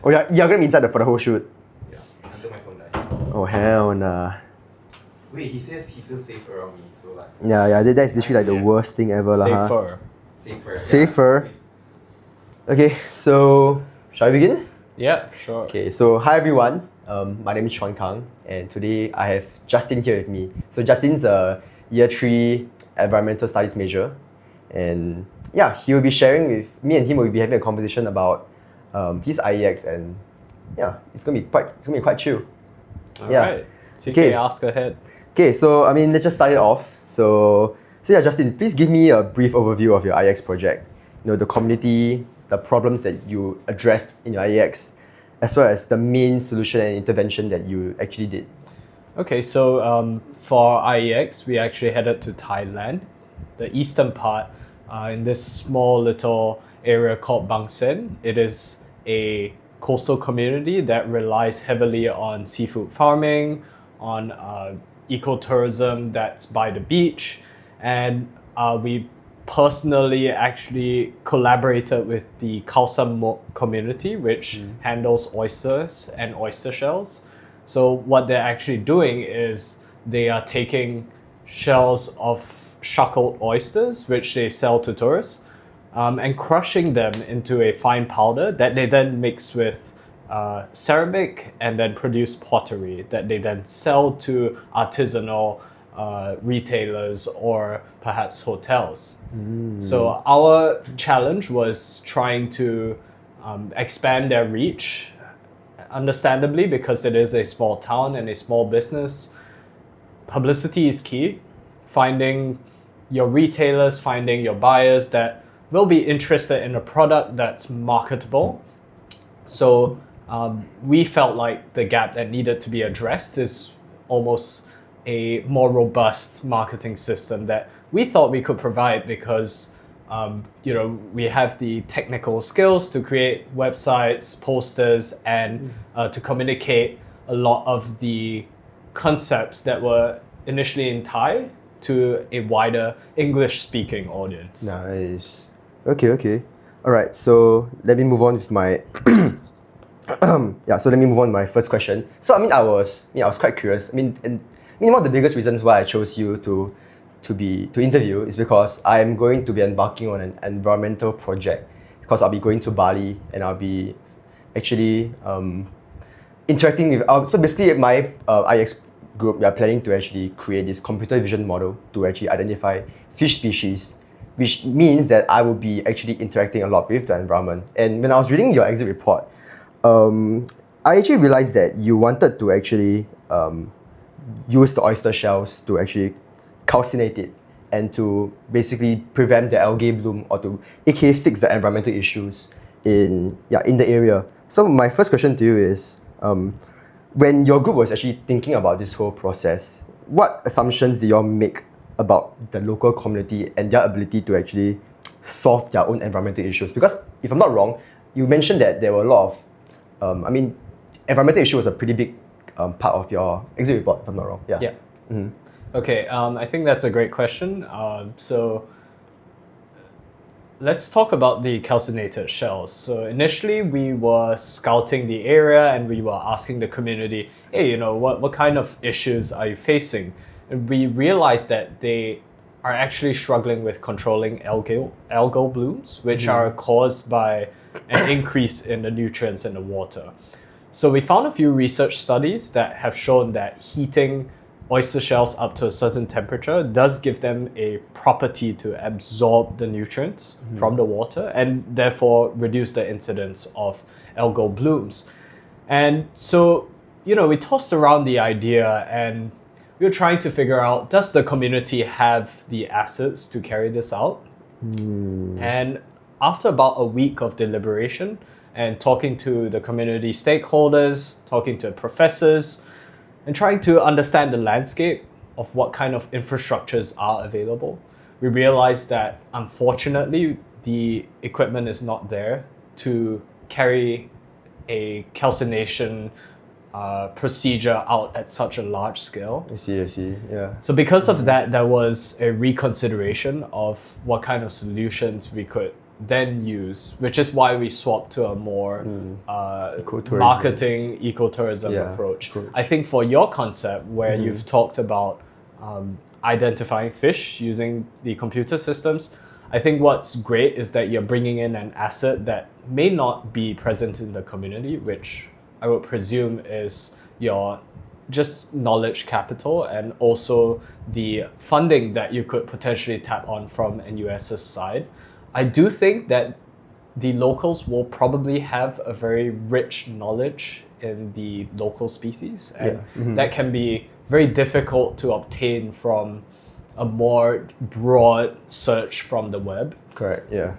Oh, yeah, you're gonna be inside for the whole shoot? Yeah, until my phone dies. Oh, hell nah. Wait, he says he feels safe around me, so like... Yeah, that's literally like the worst thing ever lah. Safer. Safer. Safer. Yeah, Okay, so shall we begin? Yeah, sure. Okay, so hi everyone. My name is ChuanKang, and today I have Justin here with me. So Justin's a year 3 environmental studies major, and yeah, he will be sharing with me and him. Will be having a conversation about his IEX, and yeah, it's gonna be quite chill. Alright. CK, Okay. ask ahead. Okay, so let's just start it off. So yeah, Justin, please give me a brief overview of your IEX project. The community, the problems that you addressed in your IEX, as well as the main solution and intervention that you actually did. Okay, so for IEX, we actually headed to Thailand, the eastern part, in this small little area called Bang Sen. It is a coastal community that relies heavily on seafood farming, on ecotourism that's by the beach, and we personally actually collaborated with the Khao San Mok community, which handles oysters and oyster shells. So what they're actually doing is they are taking shells of shackled oysters, which they sell to tourists, and crushing them into a fine powder that they then mix with ceramic and then produce pottery that they then sell to artisanal retailers or perhaps hotels. So our challenge was trying to expand their reach, understandably, because it is a small town and a small business. Publicity is key. Finding your retailers, finding your buyers that will be interested in a product that's marketable. So we felt like the gap that needed to be addressed is almost a more robust marketing system that we thought we could provide because we have the technical skills to create websites, posters, and to communicate a lot of the concepts that were initially in Thai to a wider English-speaking audience. Nice. Okay. Alright, so let me move on with my so let me move on to my first question. So I was quite curious. One of the biggest reasons why I chose you to interview is because I'm going to be embarking on an environmental project, because I'll be going to Bali and I'll be actually interacting with so basically my IEX group, we are planning to actually create this computer vision model to actually identify fish species, which means that I will be actually interacting a lot with the environment. And when I was reading your exit report, I actually realized that you wanted to actually use the oyster shells to actually calcinate it and to basically prevent the algae bloom, or to aka fix the environmental issues in the area. So my first question to you is, when your group was actually thinking about this whole process, what assumptions did you all make about the local community and their ability to actually solve their own environmental issues? Because if I'm not wrong, you mentioned that there were a lot of environmental issue was a pretty big part of your exit report, if I'm not wrong. Yeah. Yeah. Okay, I think that's a great question. So let's talk about the calcinated shells. So initially we were scouting the area and we were asking the community, hey, what kind of issues are you facing? And we realized that they are actually struggling with controlling algal blooms, which are caused by an increase in the nutrients in the water. So we found a few research studies that have shown that heating oyster shells up to a certain temperature does give them a property to absorb the nutrients from the water and therefore reduce the incidence of algal blooms. And so, we tossed around the idea and we were trying to figure out, does the community have the assets to carry this out? And after about a week of deliberation and talking to the community stakeholders, talking to professors, and trying to understand the landscape of what kind of infrastructures are available, we realized that unfortunately the equipment is not there to carry a calcination procedure out at such a large scale. I see, yeah. So because of that, there was a reconsideration of what kind of solutions we could then use, which is why we swapped to a more Ecotourism. marketing ecotourism Yeah, approach. approach. I think for your concept, where you've talked about identifying fish using the computer systems, I think what's great is that you're bringing in an asset that may not be present in the community, which I would presume is your just knowledge capital and also the funding that you could potentially tap on from NUS's side. I do think that the locals will probably have a very rich knowledge in the local species, and that can be very difficult to obtain from a more broad search from the web. Correct. Yeah.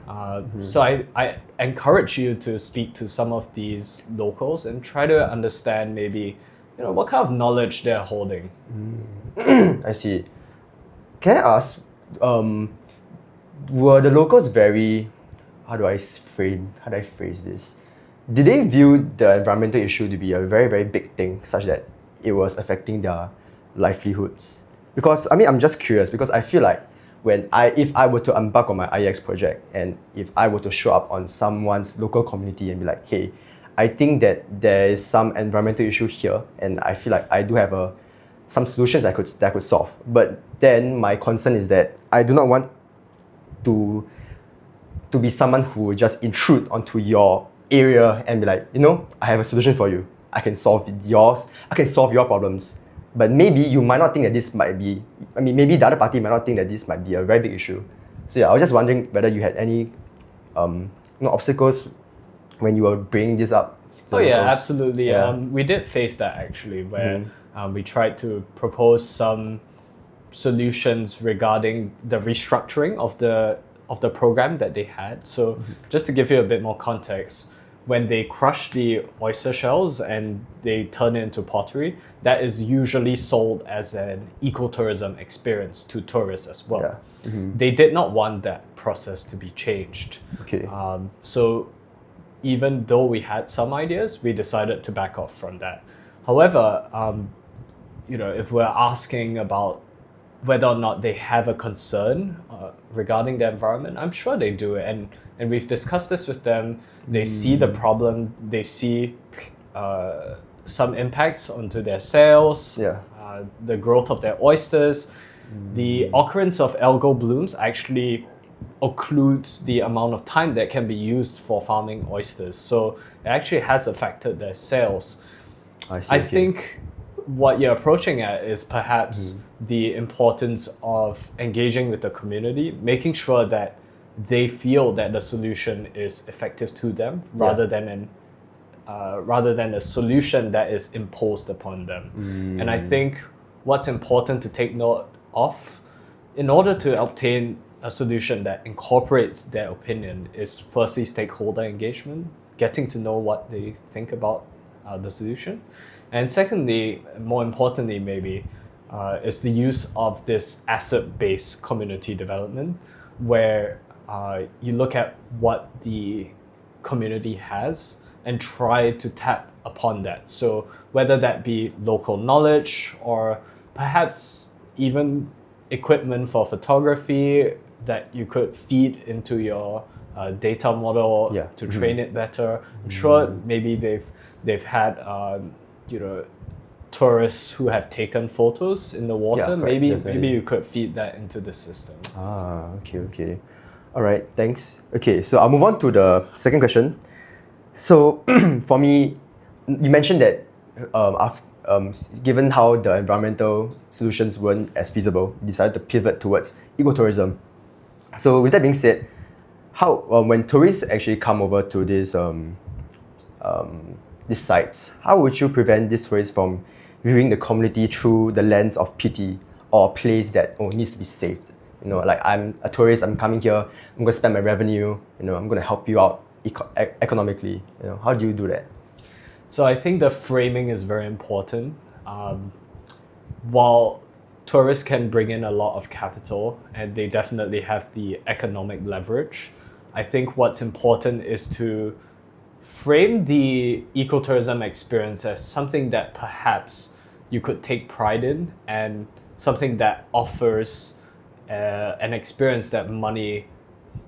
So I encourage you to speak to some of these locals and try to understand maybe, what kind of knowledge they're holding. I see. Can I ask, were the locals very, how do I phrase this? Did they view the environmental issue to be a very, very big thing, such that it was affecting their livelihoods? Because I'm just curious, because I feel like if I were to embark on my IEX project, and if I were to show up on someone's local community and be like, hey, I think that there is some environmental issue here, and I feel like I do have some solutions that I could solve. But then my concern is that I do not want to be someone who will just intrude onto your area and be like, I have a solution for you. I can solve your problems. But maybe you might not think that this might be, maybe the other party might not think that this might be a very big issue. So yeah, I was just wondering whether you had any obstacles when you were bringing this up. Oh yeah, absolutely. Yeah. We did face that actually, where we tried to propose some solutions regarding the restructuring of the program that they had. So just to give you a bit more context, when they crush the oyster shells and they turn it into pottery, that is usually sold as an ecotourism experience to tourists as well. Yeah. They did not want that process to be changed. Okay. So even though we had some ideas, we decided to back off from that. However, if we're asking about whether or not they have a concern regarding the environment, I'm sure they do. And we've discussed this with them. They see the problem. They see some impacts onto their sales, the growth of their oysters. The occurrence of algal blooms actually occludes the amount of time that can be used for farming oysters. So it actually has affected their sales. I think what you're approaching at is perhaps the importance of engaging with the community, making sure that they feel that the solution is effective to them rather than a solution that is imposed upon them. And I think what's important to take note of, in order to obtain a solution that incorporates their opinion, is firstly stakeholder engagement, getting to know what they think about the solution. And secondly, more importantly maybe, is the use of this asset-based community development, where you look at what the community has and try to tap upon that. So whether that be local knowledge or perhaps even equipment for photography that you could feed into your data model to train it better. I'm sure maybe they've had tourists who have taken photos in the water. Yeah, maybe you could feed that into the system. Okay. All right, thanks. Okay, so I'll move on to the second question. So for me, you mentioned that given how the environmental solutions weren't as feasible, you decided to pivot towards ecotourism. So with that being said, how when tourists actually come over to these sites, how would you prevent these tourists from viewing the community through the lens of pity or a place that needs to be saved? Like I'm a tourist, I'm coming here, I'm going to spend my revenue, I'm going to help you out economically. How do you do that? So I think the framing is very important. While tourists can bring in a lot of capital and they definitely have the economic leverage, I think what's important is to frame the ecotourism experience as something that perhaps you could take pride in and something that offers an experience that money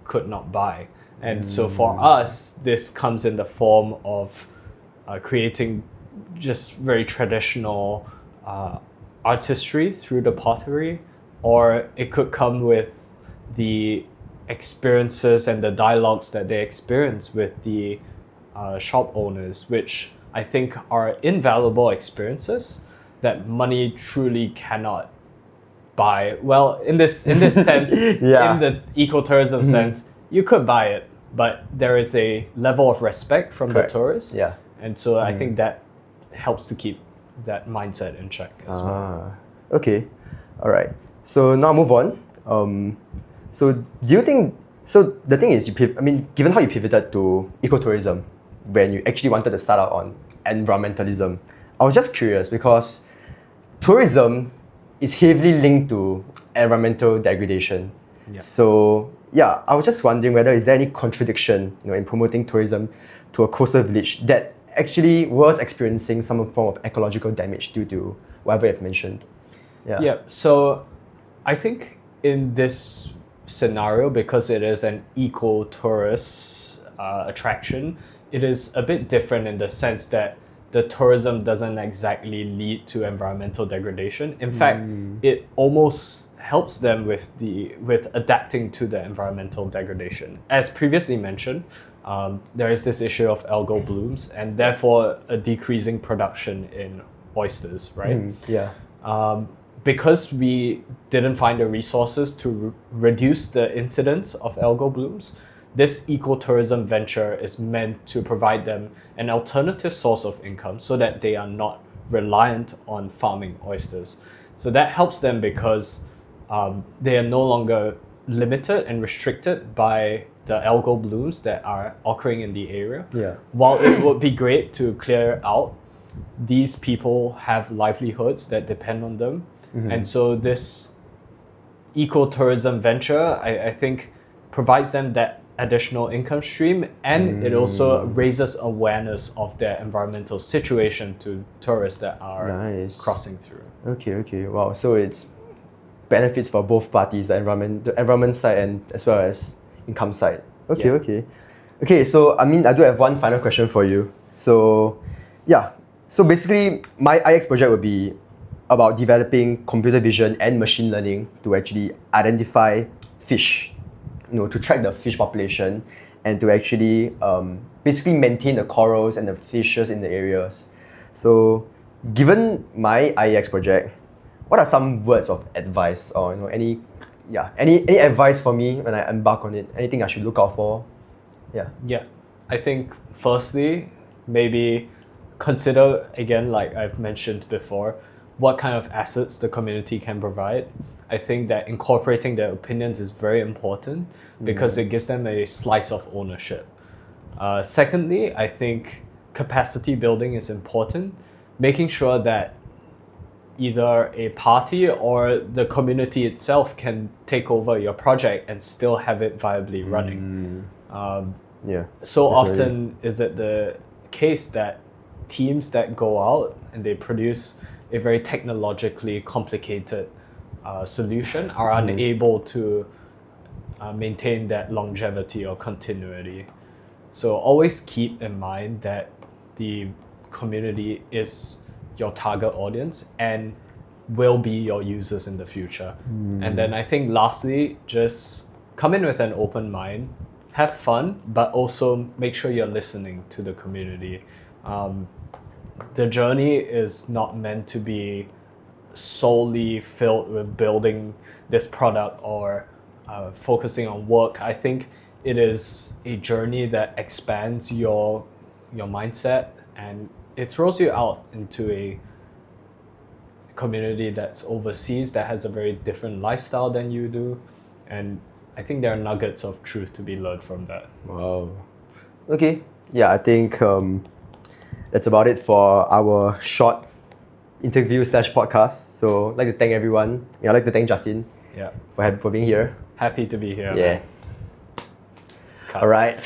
could not buy. And so for us, this comes in the form of creating just very traditional artistry through the pottery, or it could come with the experiences and the dialogues that they experience with the shop owners, which I think are invaluable experiences that money truly cannot buy. Well, in this sense, Yeah. in the ecotourism sense, you could buy it, but there is a level of respect from Correct. the tourists. Yeah. And so I think that helps to keep that mindset in check as well. Okay. All right. So now move on. So do you think? So the thing is, given how you pivoted to ecotourism when you actually wanted to start out on environmentalism, I was just curious because tourism is heavily linked to environmental degradation. Yeah. So yeah, I was just wondering whether is there any contradiction, in promoting tourism to a coastal village that actually was experiencing some form of ecological damage due to whatever you've mentioned. Yeah, so I think in this scenario, because it is an eco-tourist attraction, it is a bit different in the sense that the tourism doesn't exactly lead to environmental degradation. In fact, it almost helps them with adapting to the environmental degradation. As previously mentioned, there is this issue of algal blooms and therefore a decreasing production in oysters, right? Because we didn't find the resources to reduce the incidence of algal blooms, this ecotourism venture is meant to provide them an alternative source of income so that they are not reliant on farming oysters. So that helps them because they are no longer limited and restricted by the algal blooms that are occurring in the area. Yeah. While it would be great to clear out, these people have livelihoods that depend on them. And so this ecotourism venture, I think, provides them that additional income stream, and it also raises awareness of their environmental situation to tourists that are crossing through. Okay. Wow. So it's benefits for both parties, the environment side and as well as income side. Okay. So I do have one final question for you. So yeah. So basically, my IX project would be about developing computer vision and machine learning to actually identify fish, to track the fish population and to actually basically maintain the corals and the fishes in the areas. So given my IEX project, what are some words of advice or any advice for me when I embark on it? Anything I should look out for? Yeah, I think firstly, maybe consider, again, like I've mentioned before, what kind of assets the community can provide. I think that incorporating their opinions is very important because it gives them a slice of ownership. Secondly, I think capacity building is important, making sure that either a party or the community itself can take over your project and still have it viably running. So often is it the case that teams that go out and they produce a very technologically complicated solution are unable to maintain that longevity or continuity. So always keep in mind that the community is your target audience and will be your users in the future. And then I think lastly, just come in with an open mind, have fun, but also make sure you're listening to the community. The journey is not meant to be solely filled with building this product or focusing on work. I think it is a journey that expands your mindset and it throws you out into a community that's overseas that has a very different lifestyle than you do. And I think there are nuggets of truth to be learned from that. Wow. Okay. Yeah, I think that's about it for our short interview/podcast. So I'd like to thank everyone. I'd like to thank Justin for being here. Happy to be here. Yeah. Cut. All right.